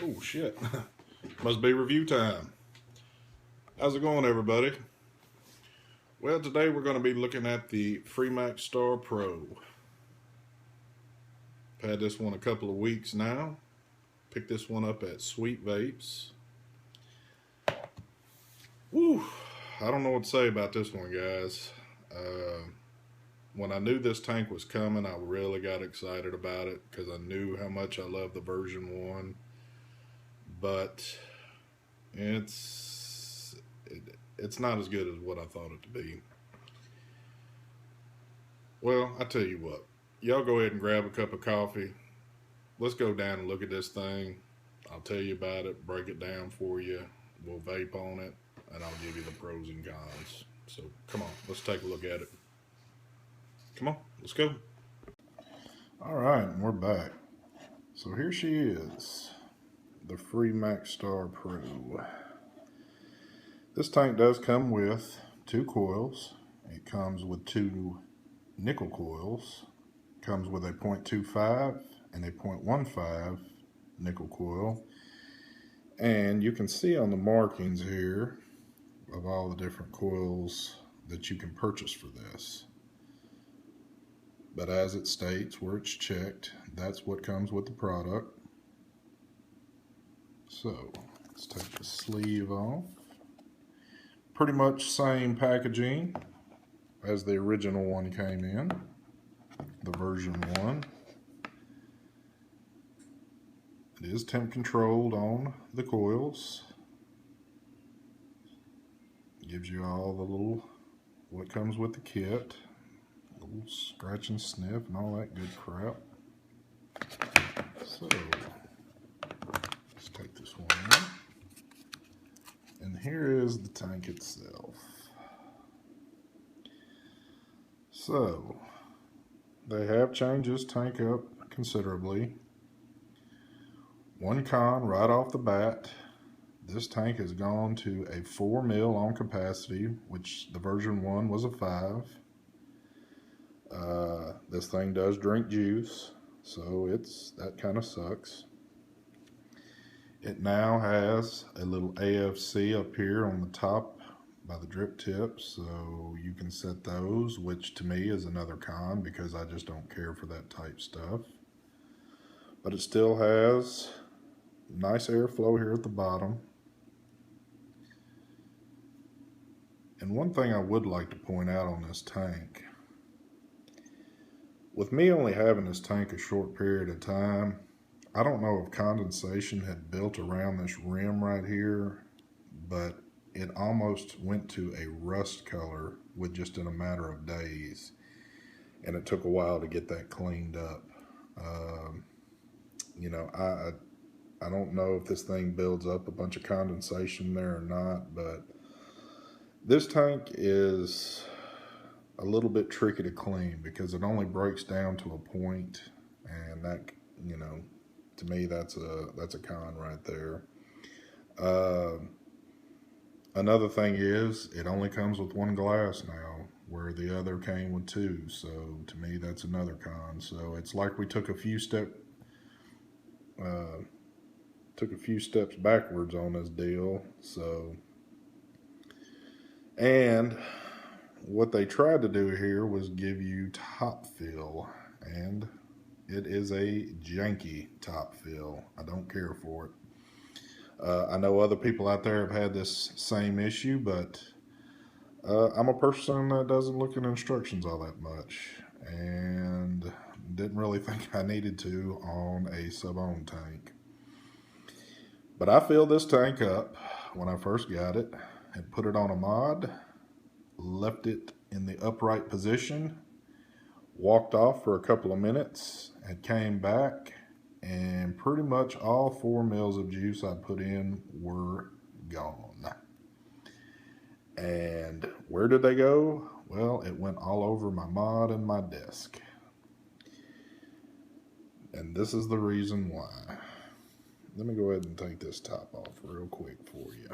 Oh shit. Must be review time. How's it going, everybody? Well, today we're going to be looking at the Freemax Starre Pro. I've had this one a couple of weeks now. Picked this one up at Sweet Vapes. Woo! I don't know what to say about this one, guys. When I knew this tank was coming, I really got excited about it because I knew how much I love the version 1. But it's not as good as what I thought it to be. Well, I tell you what, y'all go ahead and grab a cup of coffee. Let's go down and look at this thing. I'll tell you about it, break it down for you. We'll vape on it, and I'll give you the pros and cons. So come on, let's take a look at it. Come on, let's go. All right, and we're back. So here she is, the Freemax Starre Pro. This tank does come with 2 coils. It comes with 2 nickel coils. It comes with a 0.25 and a 0.15 nickel coil. And you can see on the markings here of all the different coils that you can purchase for this. But as it states where it's checked, that's what comes with the product. So let's take the sleeve off. Pretty much same packaging as the original one came in, the version 1. It is temp controlled on the coils. Gives you all the little, what comes with the kit. Little scratch and sniff and all that good crap. So, let's take this one in. And here is the tank itself. So, they have changed this tank up considerably. One con right off the bat, this tank has gone to a 4 mil on capacity, which the version 1 was a 5. This thing does drink juice, so that kind of sucks. It now has a little AFC up here on the top by the drip tips, so you can set those, which to me is another con because I just don't care for that type stuff. But it still has nice airflow here at the bottom. And one thing I would like to point out on this tank, with me only having this tank a short period of time, I don't know if condensation had built around this rim right here, but it almost went to a rust color with just in a matter of days. And it took a while to get that cleaned up. You know, I don't know if this thing builds up a bunch of condensation there or not, but this tank is a little bit tricky to clean because it only breaks down to a point, and that, you know, to me that's a con right there. Another thing is it only comes with 1 glass now, where the other came with 2. So to me that's another con. So it's like we took a few steps backwards on this deal. So, and what they tried to do here was give you top fill, and it is a janky top fill. I don't care for it. I know other people out there have had this same issue, but I'm a person that doesn't look at instructions all that much, and didn't really think I needed to on a sub-ohm tank. But I filled this tank up when I first got it and put it on a mod, left it in the upright position, walked off for a couple of minutes, and came back, and pretty much all 4 mils of juice I put in were gone. And where did they go? Well, it went all over my mod and my desk. And this is the reason why. Let me go ahead and take this top off real quick for you.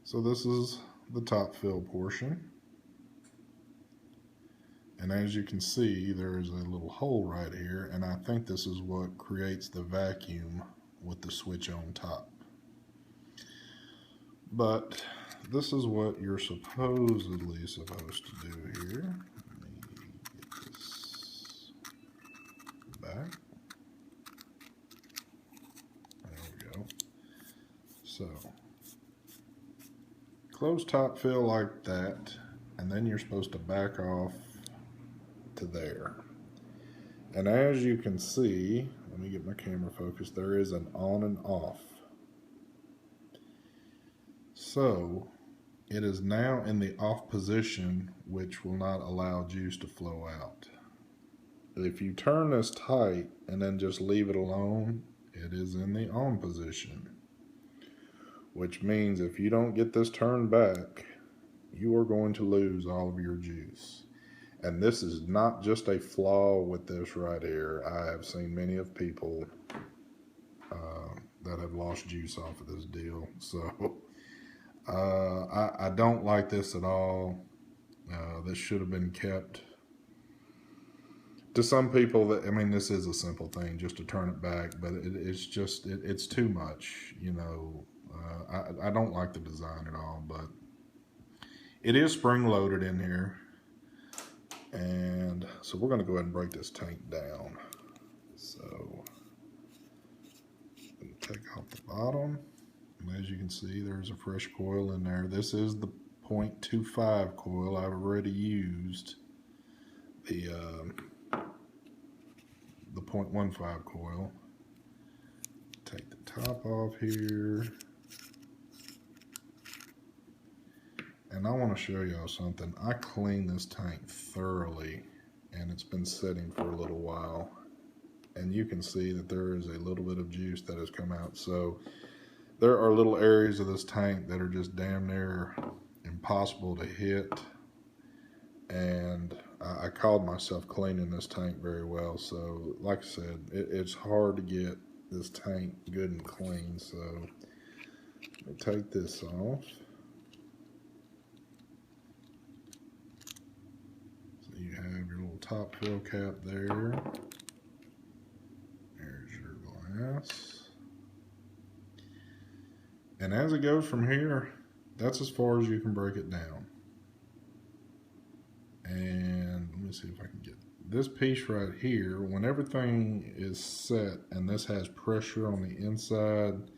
So this is the top fill portion. And as you can see, there's a little hole right here, and I think this is what creates the vacuum with the switch on top. But this is what you're supposedly supposed to do here. Let me get this back. There we go. So, close top fill like that, and then you're supposed to back off to there. And as you can see, let me get my camera focused, there is an on and off. So it is now in the off position, which will not allow juice to flow out. If you turn this tight and then just leave it alone, it is in the on position, which means if you don't get this turned back, you are going to lose all of your juice. And this is not just a flaw with this right here. I have seen many of people that have lost juice off of this deal. So I don't like this at all. This should have been kept. To some people, I mean, this is a simple thing just to turn it back, but it's just, it's too much, you know. I don't like the design at all, but it is spring loaded in here. And so we're going to go ahead and break this tank down. So I'm going to take off the bottom. And as you can see, there's a fresh coil in there. This is the 0.25 coil. I've already used the 0.15 coil. Take the top off here. And I want to show y'all something. I cleaned this tank thoroughly, and it's been sitting for a little while. And you can see that there is a little bit of juice that has come out. So there are little areas of this tank that are just damn near impossible to hit. And I called myself cleaning this tank very well. So like I said, it's hard to get this tank good and clean. So let me take this off. You have your little top fill cap there. There's your glass. And as it goes from here, that's as far as you can break it down. And let me see if I can get this piece right here. When everything is set and this has pressure on the inside,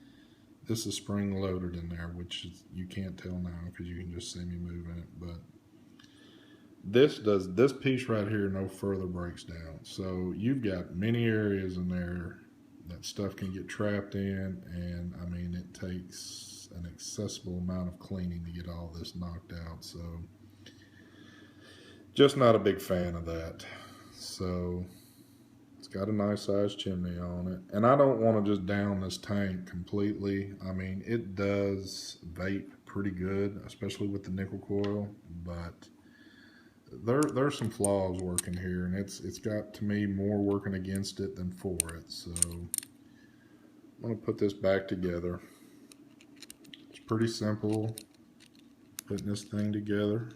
this is spring loaded in there, which is, you can't tell now because you can just see me moving it, but this piece right here no further breaks down. So you've got many areas in there that stuff can get trapped in, and I mean, it takes an accessible amount of cleaning to get all this knocked out. So just not a big fan of that. So it's got a nice sized chimney on it, and I don't want to just down this tank completely. I mean, it does vape pretty good, especially with the nickel coil, but there's some flaws working here, and it's got, to me, more working against it than for it. So I'm going to put this back together. It's pretty simple putting this thing together.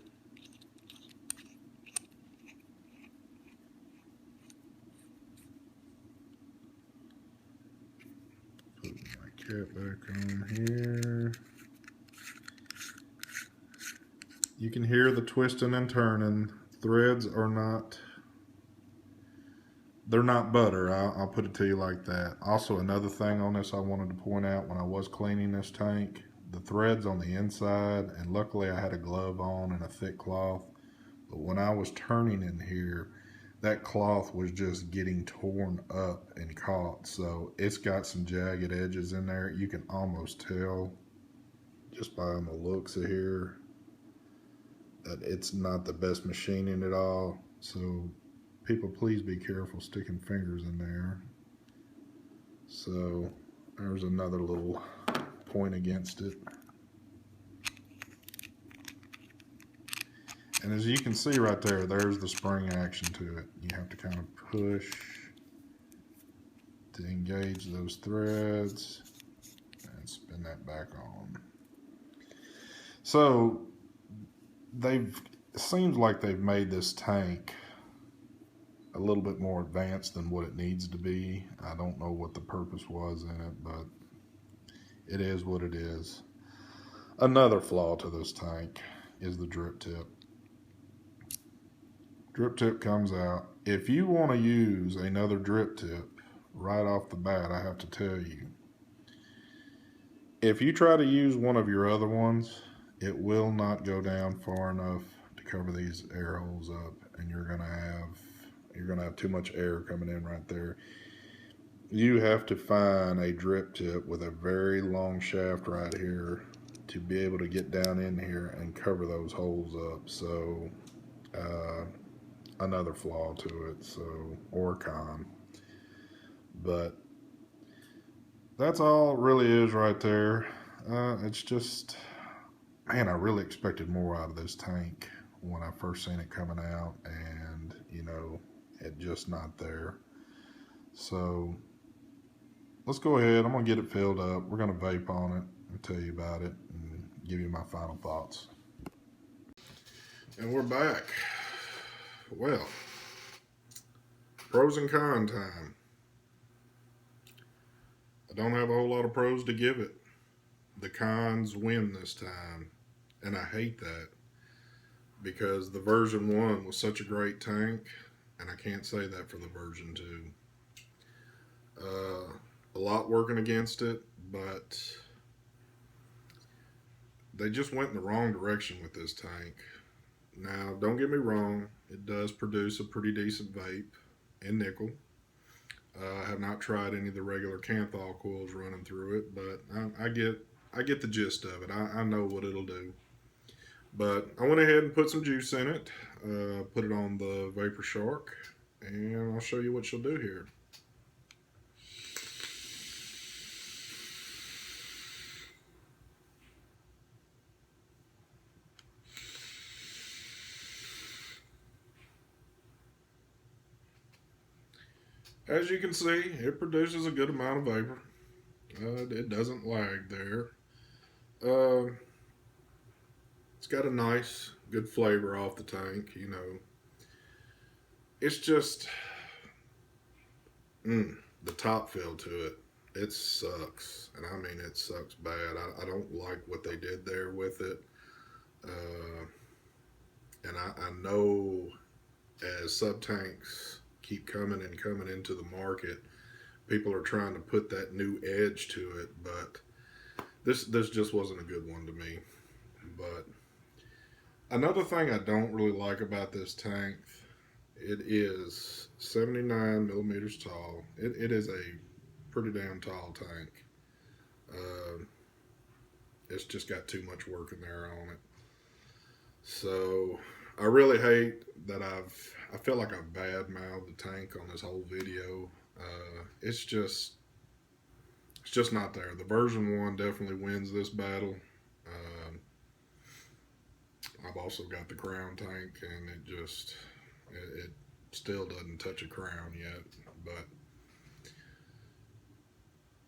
Put my cap back on here. You can hear the twisting and turning. Threads are not, they're not butter. I'll put it to you like that. Also, another thing on this I wanted to point out when I was cleaning this tank, the threads on the inside, and luckily I had a glove on and a thick cloth, but when I was turning in here, that cloth was just getting torn up and caught. So it's got some jagged edges in there. You can almost tell just by the looks of here that it's not the best machining at all. So people, please be careful sticking fingers in there. So there's another little point against it. And as you can see right there, there's the spring action to it. You have to kind of push to engage those threads and spin that back on. So it seems like they've made this tank a little bit more advanced than what it needs to be. I don't know what the purpose was in it, but it is what it is. Another flaw to this tank is the drip tip. Drip tip comes out. If you want to use another drip tip right off the bat, I have to tell you, if you try to use one of your other ones, it will not go down far enough to cover these air holes up, and you're gonna have too much air coming in right there. You have to find a drip tip with a very long shaft right here to be able to get down in here and cover those holes up. So another flaw to it, so, or con. But that's all it really is right there. It's just, man, I really expected more out of this tank when I first seen it coming out, and it just not there. So let's go ahead. I'm gonna get it filled up. We're gonna vape on it and tell you about it and give you my final thoughts. And we're back. Well, pros and con time. I don't have a whole lot of pros to give it. The cons win this time, and I hate that because the version 1 was such a great tank, and I can't say that for the version 2. A lot working against it, but they just went in the wrong direction with this tank. Now, don't get me wrong, it does produce a pretty decent vape in nickel. I have not tried any of the regular Canthal coils running through it, but I get the gist of it. I know what it'll do. But I went ahead and put some juice in it, put it on the Vapor Shark, and I'll show you what she'll do here. As you can see, it produces a good amount of vapor. It doesn't lag there. It's got a nice, good flavor off the tank, It's just, the top feel to it. It sucks. And I mean, it sucks bad. I don't like what they did there with it. And I know as sub-tanks keep coming and coming into the market, people are trying to put that new edge to it, but this just wasn't a good one to me. But another thing I don't really like about this tank, it is 79 millimeters tall. It is a pretty damn tall tank. It's just got too much work in there on it. So I really hate that I feel like I've bad-mouthed the tank on this whole video. It's just not there. The version 1 definitely wins this battle. I've also got the Crown tank, and it still doesn't touch a Crown yet. But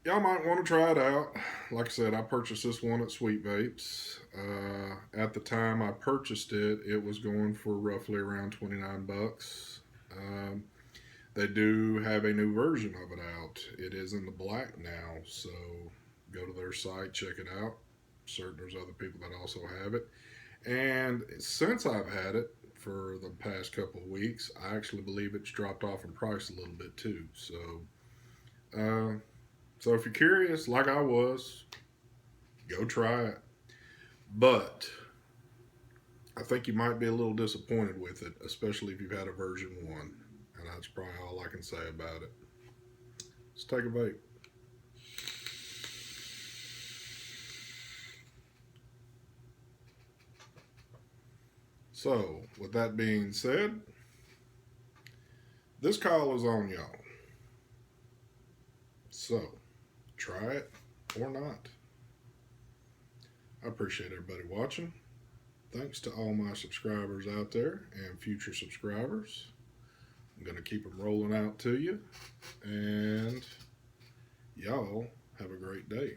y'all might want to try it out. Like I said, I purchased this one at Sweet Vapes. At the time I purchased it, it was going for roughly around 29 bucks. They do have a new version of it out. It is in the black now, so go to their site, check it out. Certain there's other people that also have it. And since I've had it for the past couple of weeks, I actually believe it's dropped off in price a little bit too. So if you're curious, like I was, go try it. But I think you might be a little disappointed with it, especially if you've had a version 1. And that's probably all I can say about it. Let's take a vape. So, with that being said, this call is on y'all. So, try it or not. I appreciate everybody watching. Thanks to all my subscribers out there and future subscribers. I'm going to keep them rolling out to you. And y'all have a great day.